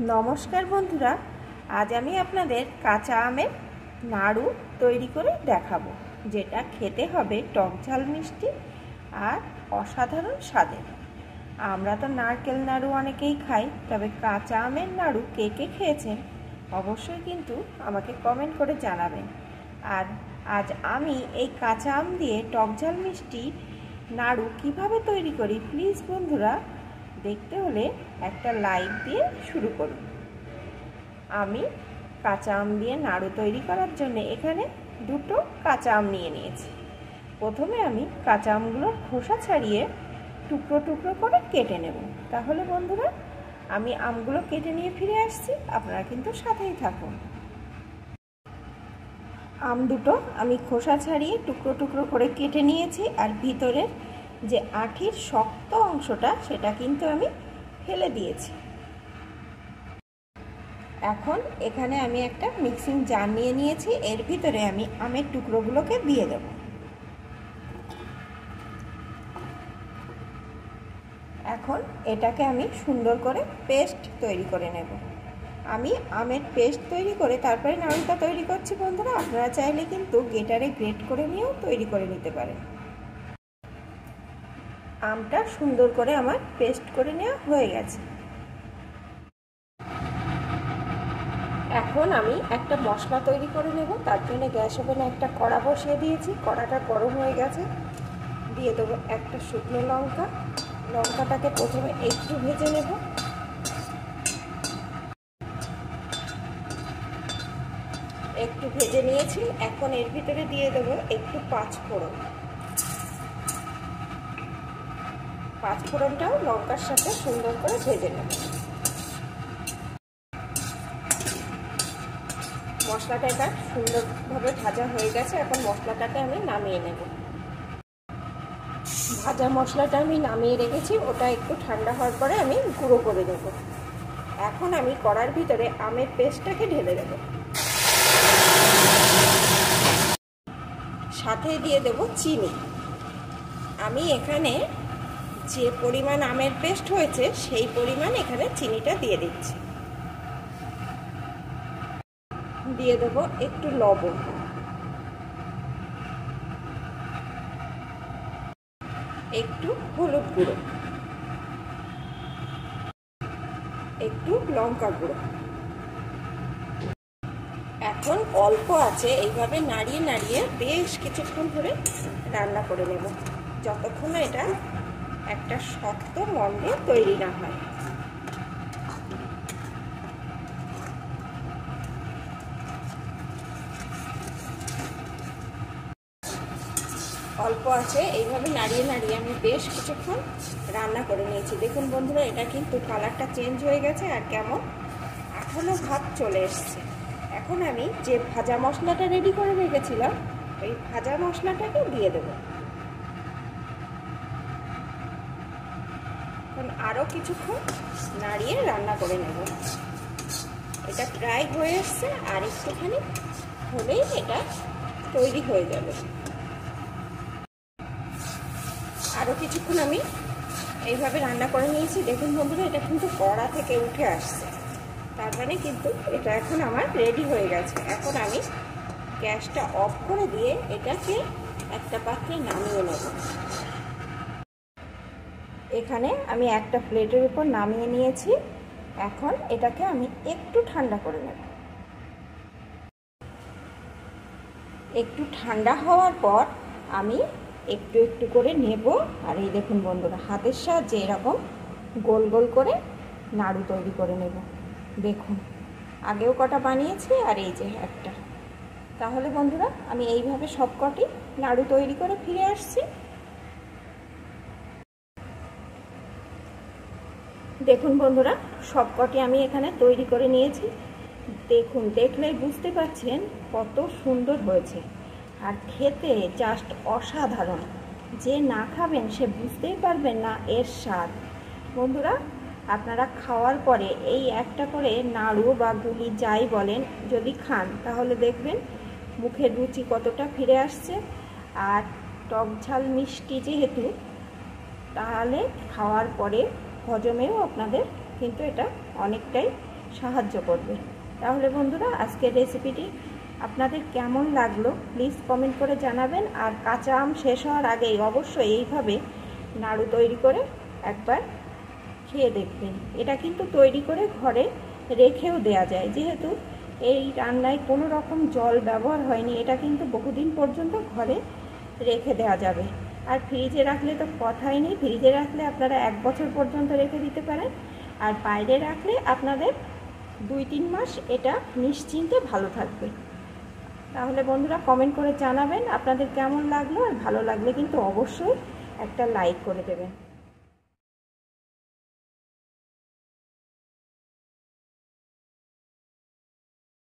নমস্কার বন্ধুরা, আজ আমি আপনাদের কাঁচা আমের নাড়ু তৈরি করে দেখাবো, যেটা খেতে হবে টক ঝাল মিষ্টি আর অসাধারণ স্বাদের। আমরা তো নারকেল নাড়ু অনেকেই খাই, তবে কাঁচা আমের নাড়ু কে কে খেয়েছেন অবশ্যই কিন্তু আমাকে কমেন্ট করে জানাবেন। আর আজ আমি এই কাঁচা আম দিয়ে টক ঝাল মিষ্টি নাড়ু কিভাবে তৈরি করি, প্লিজ বন্ধুরা দেখতে হলে একটা লাইক দিয়ে শুরু করুন। আমি কাঁচা আম দিয়ে নাড়ু তৈরি করার জন্য এখানে দুটো কাঁচা আম নিয়ে নিয়েছি। প্রথমে আমি কাঁচা আমগুলোর খোসা ছাড়িয়ে টুকরো টুকরো করে কেটে নেব। তাহলে বন্ধুরা আমি আমগুলো কেটে নিয়ে ফিরে আসছি, আপনারা কিন্তু সাথেই থাকুন। আম দুটো আমি খোসা ছাড়িয়ে টুকরো টুকরো করে কেটে নিয়েছি, আর ভিতরের যে আঠির শক্ত অংশটা সেটা কিন্তু আমি ফেলে দিয়েছি। এখন এখানে আমি একটা মিক্সিং জার নিয়ে নিয়েছি, এর ভিতরে আমি আমের টুকরোগুলোকে দিয়ে দেব। এখন এটাকে আমি সুন্দর করে পেস্ট তৈরি করে নেব। আমি আমের পেস্ট তৈরি করে তারপরে নাড়ুটা তৈরি করছি বন্ধুরা, আপনারা চাইলে কিন্তু গ্রেটারে গ্রেট করে নিয়েও তৈরি করে নিতে পারেন। আমটা সুন্দর করে আমার পেস্ট করে নেওয়া হয়ে গেছে। এখন আমি একটা মশলা তৈরি করে নেব। তার জন্য গ্যাস ওভেনে একটা কড়া বসিয়ে দিয়েছি, কড়াটা গরম হয়ে গেছে। দিয়ে দেবো একটা শুকনো লঙ্কা। লঙ্কাটাকে প্রথমে একটু ভেজে নেব। একটু ভেজে নিয়েছি, এখন এর ভিতরে দিয়ে দেবো একটু পাঁচফোড়ন। পাঁচফোড়নটাও লঙ্কার সাথে সুন্দর করে ভেজে নেব। মশলাটা এটা সুন্দরভাবে ভাজা হয়ে গেছে, এখন মশলাটাকে আমি নামিয়ে নেব। ভাজা মশলাটা আমি নামিয়ে রেখেছি, ওটা একটু ঠান্ডা হওয়ার পরে আমি গুঁড়ো করে দেব। এখন আমি কড়ার ভিতরে আমের পেস্টটাকে ঢেলে দেব, সাথে দিয়ে দেব চিনি। আমি এখানে যে পরিমাণ আমের পেস্ট হয়েছে সেই পরিমাণ এখানে চিনিটা দিয়ে দিচ্ছি। দিয়ে দেবো একটু লবণ, একটু হলুদ গুঁড়ো, একটু লঙ্কা গুঁড়ো। এখন অল্প আছে এইভাবে নাড়িয়ে নাড়িয়ে বেশ কিছুক্ষণ ধরে রান্না করে নেব, যতক্ষণ না এটা একটা শক্ত মন্ডে তৈরি না হয়। অল্প আছে এইভাবে নাড়িয়ে নাড়িয়ে আমি বেশ কিছুক্ষণ রান্না করে নিয়েছি। দেখুন বন্ধুরা, এটা কিন্তু কালারটা চেঞ্জ হয়ে গেছে আর কেমন আঠালো ভাব চলে এসছে। এখন আমি যে ভাজা মশলাটা রেডি করে রেখেছিলাম ওই ভাজা মশলাটাকে দিয়ে দেব। এখন আরও কিছুক্ষণ নাড়িয়ে রান্না করে নেব। এটা প্রায় হয়ে এসছে, আর একটুখানি হলেই এটা তৈরি হয়ে যাবে। আরও কিছুক্ষণ আমি এইভাবে রান্না করে নিয়েছি। দেখুন বন্ধুরা, এটা কিন্তু কড়া থেকে উঠে আসছে, তার মানে কিন্তু এটা এখন আমার রেডি হয়ে গেছে। এখন আমি গ্যাসটা অফ করে দিয়ে এটাকে একটা পাত্রে নামিয়ে নেব। এখানে আমি একটা প্লেটের উপর নামিয়ে নিয়েছি। এখন এটাকে আমি একটু ঠান্ডা করে নেব। একটু ঠান্ডা হওয়ার পর আমি একটু একটু করে নেব। আর এই দেখুন বন্ধুরা, হাতের সাহায্যে এরকম গোল গোল করে নাড়ু তৈরি করে নেব। দেখুন, আগেও কটা বানিয়েছি আর এই যে একটা। তাহলে বন্ধুরা আমি এইভাবে সবকটি নাড়ু তৈরি করে ফিরে আসছি। দেখুন বন্ধুরা, সবকটি আমি এখানে তৈরি করে নিয়েছি। দেখুন, দেখলেই বুঝতে পারছেন কত সুন্দর হয়েছে, আর খেতে জাস্ট অসাধারণ। যে না খাবেন সে বুঝতেই পারবেন না এর স্বাদ। বন্ধুরা, আপনারা খাওয়ার পরে এই একটা করে নাড়ু বা গুলি যাই বলেন যদি খান, তাহলে দেখবেন মুখের রুচি কতটা ফিরে আসছে। আর টক ঝাল মিষ্টি যেহেতু, তাহলে খাওয়ার পরে হজমেও আপনাদের কিন্তু এটা অনেকটাই সাহায্য করবে। তাহলে বন্ধুরা, আজকের রেসিপিটি আপনাদের কেমন লাগলো প্লিজ কমেন্ট করে জানাবেন। আর কাঁচা আম শেষ হওয়ার আগেই অবশ্যই এইভাবে নাড়ু তৈরি করে একবার খেয়ে দেখবেন। এটা কিন্তু তৈরি করে ঘরে রেখেও দেয়া যায়, যেহেতু এই রান্নায় কোনো রকম জল ব্যবহার হয়নি, এটা কিন্তু বহুদিন পর্যন্ত ঘরে রেখে দেওয়া যাবে। আর ফ্রিজে রাখলে তো কথাই নেই, ফ্রিজে রাখলে আপনারা 1 বছর পর্যন্ত রেখে দিতে পারেন, আর বাইরে রাখলে আপনাদের 2-3 মাস এটা নিশ্চিন্তে ভালো থাকবে। তাহলে বন্ধুরা, কমেন্ট করে জানাবেন আপনাদের কেমন লাগলো, আর ভালো লাগলে কিন্তু অবশ্যই একটা লাইক করে দেবেন।